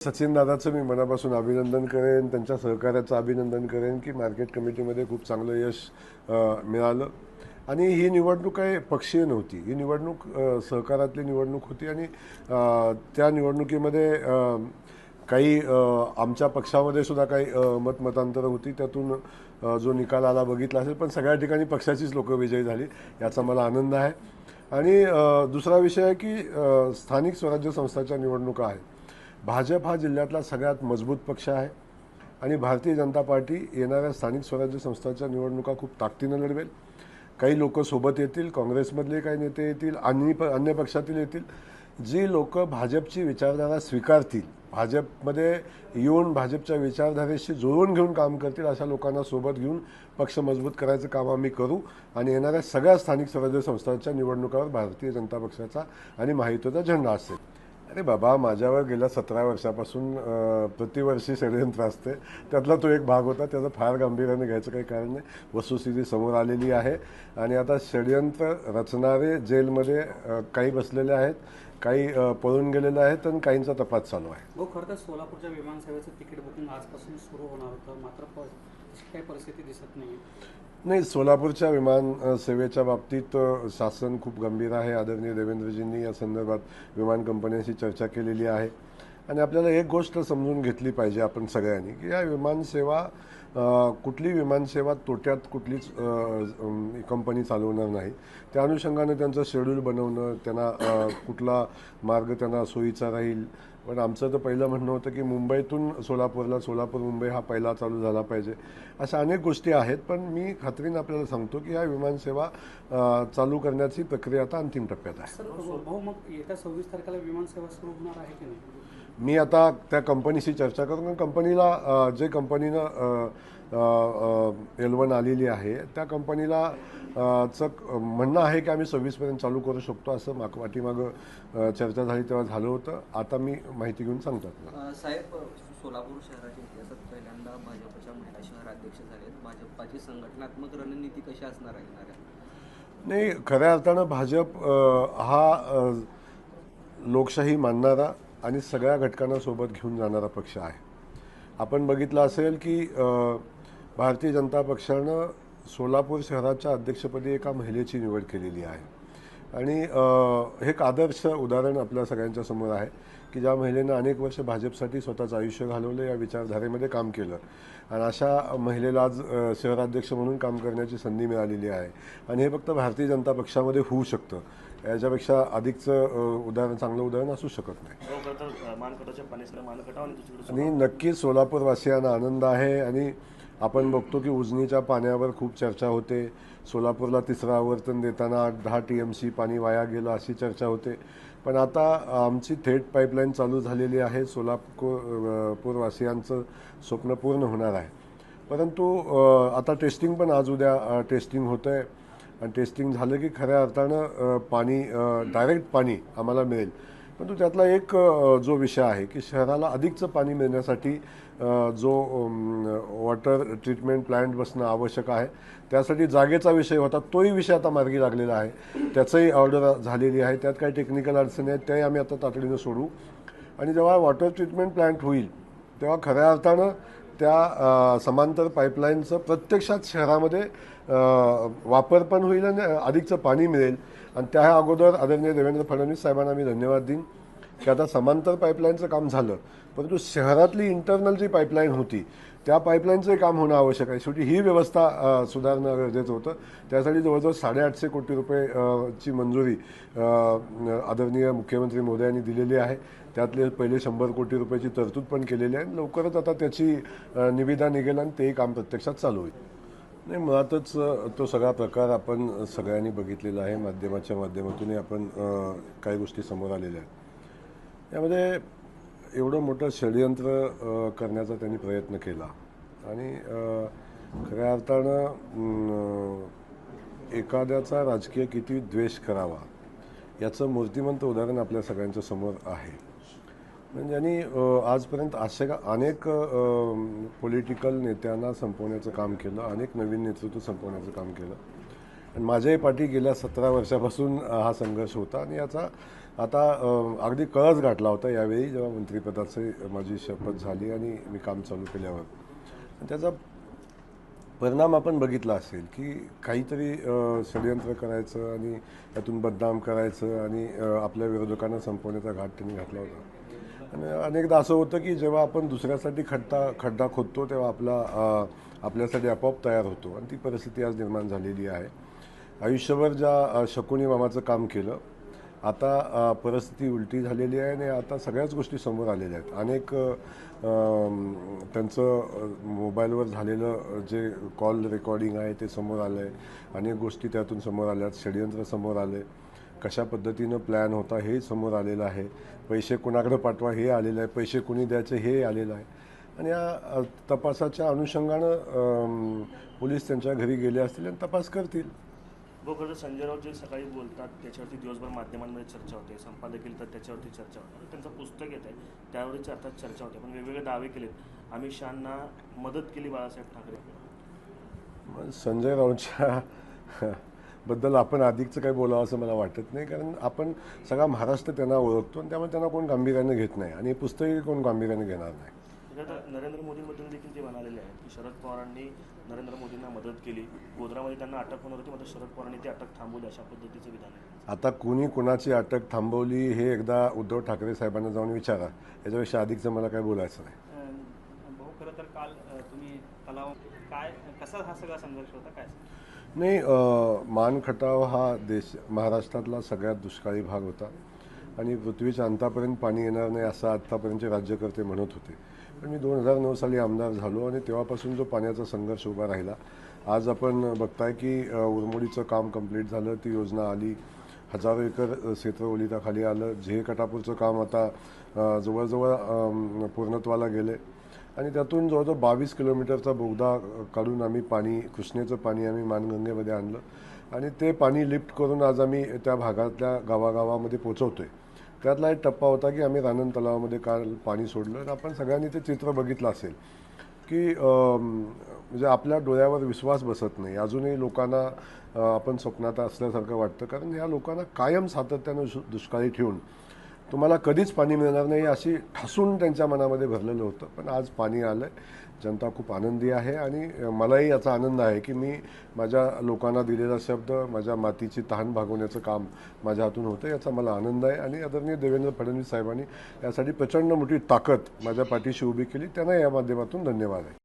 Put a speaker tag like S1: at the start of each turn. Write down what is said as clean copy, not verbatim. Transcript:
S1: सचिन दादाचं मी मनापासून अभिनंदन करेन, त्यांच्या सहकार्याचं अभिनंदन करेन की मार्केट कमिटीमध्ये खूप चांगलं यश मिळालं. आणि ही निवडणूक काही पक्षीय नव्हती, ही निवडणूक सहकारातली निवडणूक होती. आणि त्या निवडणुकीमध्ये काही आमच्या पक्षामध्ये सुद्धा काही मतमतांतरं होती. त्यातून जो निकाल आला बघितला असेल, पण सगळ्या ठिकाणी पक्षाचीच लोकं विजयी झाली, याचा मला आनंद आहे. आणि दुसरा विषय आहे की स्थानिक स्वराज्य संस्थांच्या निवडणुका आहेत. भाजप हा जिल्ह्यातला सगळ्यात मजबूत पक्ष आहे आणि भारतीय जनता पार्टी येणाऱ्या स्थानिक स्वराज्य संस्थांच्या निवडणुका खूप ताकदीनं लढवेल. काही लोक सोबत येतील, काँग्रेसमधले काही नेते येतील, अन्य पक्षातील येतील. जी लोक भाजपची विचारधारा स्वीकारतील, भाजपमध्ये येऊन भाजपच्या विचारधारेशी जुळवून घेऊन काम करतील, अशा लोकांना सोबत घेऊन पक्ष मजबूत करायचं काम आम्ही करू. आणि येणाऱ्या सगळ्या स्थानिक स्वराज्य संस्थांच्या निवडणुकावर भारतीय जनता पक्षाचा आणि महायुतीचा झेंडा असेल. अरे बाबा, माझ्यावर गेल्या 17 वर्षापासून प्रतिवर्षी षडयंत्र असते, त्यातला तो एक भाग होता. त्याचं फार गांभीर्याने घ्यायचं काही कारण नाही. वस्तुस्थिती समोर आलेली आहे आणि आता षडयंत्र रचणारे जेलमध्ये काही बसलेले आहेत, काही पळून गेलेले आहेत आणि काहींचा तपास चालू आहे.
S2: हो, खरं तर सोलापूरच्या विमानसेवेचं तिकीट बुकिंग आजपासून सुरू होणार होतं, मात्र काही परिस्थिती दिसत नाही.
S1: नाही, सोलापूरच्या विमान सेवेच्या बाबतीत शासन खूप गंभीर आहे. आदरणीय देवेंद्रजींनी या संदर्भात विमान कंपन्यांशी चर्चा केलेली आहे. आणि आपल्याला एक गोष्ट समजून घेतली पाहिजे आपण सगळ्यांनी की या विमानसेवा, कुठली विमानसेवा तोट्यात कुठलीच कंपनी चालवणार नाही. त्या अनुषंगाने त्यांचं शेड्यूल बनवणं, त्यांना कुठला मार्ग त्यांना सोयीचा राहील. पण आमचं तर पहिलं म्हणणं होतं की मुंबईतून सोलापूरला, सोलापूर मुंबई हा पहिला चालू झाला पाहिजे. अशा अनेक गोष्टी आहेत. पण मी खात्रीने आपल्याला सांगतो की या विमानसेवा चालू करण्याची प्रक्रिया आता अंतिम टप्प्यात आहे.
S2: भाऊ, मग येत्या 26 तारखेला विमानसेवा सुरू होणार आहे की नाही?
S1: मी आता त्या कंपनीशी चर्चा करून, कारण कंपनीला जे कंपनीनं L1 आलेली आहे त्या कंपनीला म्हणणं आहे की आम्ही 26पर्यंत चालू करू शकतो, असं पाठीमागं चर्चा झाली तेव्हा झालं होतं. आता मी माहिती घेऊन सांगतात.
S3: साहेब, सोलापूर शहराच्या इतिहासात पहिल्यांदा भाजपच्या महिला शहराध्यक्ष झालेत. भाजपाची संघटनात्मक रणनीती कशी असणार आहे?
S1: नाही, खऱ्या अर्थानं भाजप हा लोकशाही मानणारा आणि सगळ्या घटकांना सोबत घेऊन जाणारा पक्ष आहे. आपण बघितलं असेल की भारतीय जनता पक्षानं सोलापूर शहराच्या अध्यक्षपदी एका महिलेची निवड केलेली आहे. आणि हे एक आदर्श उदाहरण आपल्या सगळ्यांच्या समोर आहे की ज्या महिलेनं अनेक वर्ष भाजपसाठी स्वतःचं आयुष्य घालवलं, या विचारधारेमध्ये काम केलं आणि अशा महिलेला आज शहराध्यक्ष म्हणून काम करण्याची संधी मिळालेली आहे. आणि हे फक्त भारतीय जनता पक्षामध्ये होऊ शकतं, याच्यापेक्षा अधिकचं उदाहरण, चांगलं उदाहरण असू शकत नाही. आणि नक्कीच सोलापूरवासियांना आनंद आहे. आणि आपण बघतो की उजनीच्या पाण्यावर खूप चर्चा होते. सोलापूरला तिसरं आवर्तन देताना 10 TMC पाणी वाया गेलं अशी चर्चा होते. पण आता आमची थेट पाईपलाईन चालू झालेली आहे. सोलापूरवासियांचं स्वप्न पूर्ण होणार आहे. परंतु आता टेस्टिंग पण आज उद्या टेस्टिंग होतं आहे आणि टेस्टिंग झालं की खऱ्या अर्थानं पाणी, डायरेक्ट पाणी आम्हाला मिळेल. परंतु त्यातला एक जो विषय आहे की शहराला अधिकचं पाणी मिळण्यासाठी जो वॉटर ट्रीटमेंट प्लांट बसणं आवश्यक आहे, त्यासाठी जागेचा विषय होता. तोही विषय आता मार्गी लागलेला आहे. त्याचंही ऑर्डर झालेली आहे. त्यात काही टेक्निकल अडचणी आहेत, त्याही आम्ही आता तातडीनं सोडू. आणि जेव्हा वॉटर ट्रीटमेंट प्लांट होईल तेव्हा खऱ्या अर्थानं त्या समांतर पाईपलाईनचं प्रत्यक्षात शहरामध्ये वापर पण होईल आणि अधिकचं पाणी मिळेल. आणि त्या अगोदर आदरणीय देवेंद्र फडणवीस साहेबांना मी धन्यवाद देईन की आता समांतर पाईपलाईनचं काम झालं, परंतु शहरातली इंटरनल जी पाईपलाईन होती त्या पाईपलाईनचंही काम होणं आवश्यक आहे. शेवटी ही व्यवस्था सुधारणं गरजेचं होतं. त्यासाठी जवळजवळ 850 कोटी रुपयेची मंजुरी आदरणीय मुख्यमंत्री महोदयांनी दिलेली आहे. त्यातले पहिले 100 कोटी रुपयाची तरतूद पण केलेली आहे. लवकरच आता त्याची निविदा निघेल आणि तेही काम प्रत्यक्षात चालू होईल. नाही, मुळातच तो सगळा प्रकार आपण सगळ्यांनी बघितलेला आहे. माध्यमाच्या माध्यमातूनही आपण काही गोष्टी समोर आलेल्या आहेत. यामध्ये एवढं मोठं षडयंत्र करण्याचा त्यांनी प्रयत्न केला आणि खऱ्या अर्थानं एखाद्याचा राजकीय किती द्वेष करावा याचं मूर्तिमंत उदाहरण आपल्या सगळ्यांच्या समोर आहे. म्हणजे यांनी आजपर्यंत अनेक पॉलिटिकल नेत्यांना संपवण्याचं काम केलं, अनेक नवीन नेतृत्व संपवण्याचं काम केलं. आणि माझ्याही पाठी गेल्या 17 वर्षापासून हा संघर्ष होता आणि याचा आता अगदी कळस गाठला होता यावेळी जेव्हा मंत्रिपदाची माझी शपथ झाली आणि मी काम चालू केल्यावर. आणि त्याचा परिणाम आपण बघितला असेल की काहीतरी षडयंत्र करायचं आणि त्यातून बदनाम करायचं आणि आपल्या विरोधकांना संपवण्याचा घाट त्यांनी घातला होता. आणि अनेकदा असं होतं की जेव्हा आपण दुसऱ्यासाठी खड्डा खोदतो तेव्हा आपल्यासाठी आपोआप तयार होतो आणि ती परिस्थिती आज निर्माण झालेली आहे. आयुष्यभर ज्या शकुनी मामाचं काम केलं, आता परिस्थिती उलटी झालेली आहे आणि आता सगळ्याच गोष्टी समोर आलेल्या आहेत. अनेक त्यांचं मोबाईलवर झालेलं जे कॉल रेकॉर्डिंग आहे ते समोर आलं आहे. अनेक गोष्टी त्यातून समोर आल्यात. षडयंत्र समोर आले, कशा पद्धतीनं प्लॅन होता हे समोर आलेलं आहे. पैसे कोणाकडे पाठवा हे आलेलं आहे, पैसे कोणी द्यायचे हे आलेलं आहे. आणि या तपासाच्या अनुषंगानं पोलीस त्यांच्या घरी गेले असतील आणि तपास करतील.
S4: खरं संजय राऊत जे सकाळी बोलतात त्याच्यावरती दिवसभर माध्यमांमध्ये चर्चा होते, संपादक येईल तर त्याच्यावरती चर्चा होते, त्यांचं पुस्तक येत आहे त्यावरची अर्थात चर्चा होते, पण वेगवेगळे दावे केलेत. अमित शहांना मदत केली बाळासाहेब ठाकरे.
S1: संजय राऊतच्या बद्दल आपण अधिकचं काही बोलावं असं मला वाटत नाही, कारण आपण सगळा महाराष्ट्र त्यांना ओळखतो आणि त्यामुळे त्यांना कोण गांभीर्याने घेत नाही आणि पुस्तकही कोण गांभीर्याने घेणार नाही.
S4: नरेंद्र मोदींबद्दल देखील ते म्हणालेले आहेत की शरद पवारांनी नरेंद्र मोदींना मदत केली, गोधरामध्ये त्यांना अटक होणार होती, मात्र शरद पवारांनी ती अटक थांबवली, अशा पद्धतीचं विधान आहे.
S1: आता कुणी कुणाची अटक थांबवली हे एकदा उद्धव ठाकरे साहेबांना जाऊन विचारा. याच्यापेक्षा अधिकचं मला काय बोलायचं नाही.
S2: भाऊ, खरं तर काल तुम्ही तलाव काय कसा हा सगळा संघर्ष होता काय?
S1: नाही, मानखटाव हा महाराष्ट्रातला सगळ्यात दुष्काळी भाग होता आणि पृथ्वीच्या अंतापर्यंत पाणी येणार नाही असं आत्तापर्यंतचे राज्यकर्ते म्हणत होते. पण मी 2009 साली आमदार झालो आणि तेव्हापासून जो पाण्याचा संघर्ष उभा राहिला. आज आपण बघताय की उरमोडीचं काम कंप्लीट झालं, ती योजना आली, हजारो एकर क्षेत्र ओलिताखाली आलं. झे कटापूरचं काम आता जवळजवळ पूर्णत्वाला गेले आणि त्यातून जवळजवळ 22 किलोमीटरचा बोगदा काढून आम्ही कृष्णेचं पाणी आम्ही मानगंगेमध्ये आणलं आणि ते पाणी लिफ्ट करून आज आम्ही त्या भागातल्या गावागावामध्ये पोचवतोय. त्यातला एक टप्पा होता की आम्ही रानन तलावामध्ये काल पाणी सोडलं आणि आपण सगळ्यांनी ते चित्र बघितलं असेल की म्हणजे आपल्या डोळ्यावर विश्वास बसत नाही. अजूनही लोकांना आपण स्वप्नात असल्यासारखं वाटतं, कारण या लोकांना कायम सातत्यानं दुष्काळी ठेवून तुम्हाला कधीच पाणी मिळणार नाही अशी ठासून त्यांच्या मनामध्ये भरलेलं होतं. पण आज पाणी आलं आहे, जनता खूप आनंदी आहे आणि मलाही याचा आनंद आहे की मी माझ्या लोकांना दिलेला शब्द, माझ्या मातीची तहान भागवण्याचं काम माझ्या हातून होतं, याचा मला आनंद आहे. आणि आदरणीय देवेंद्र फडणवीस साहेबांनी यासाठी प्रचंड मोठी ताकद माझ्या पाठीशी उभी केली, त्यांना या माध्यमातून धन्यवाद आहे.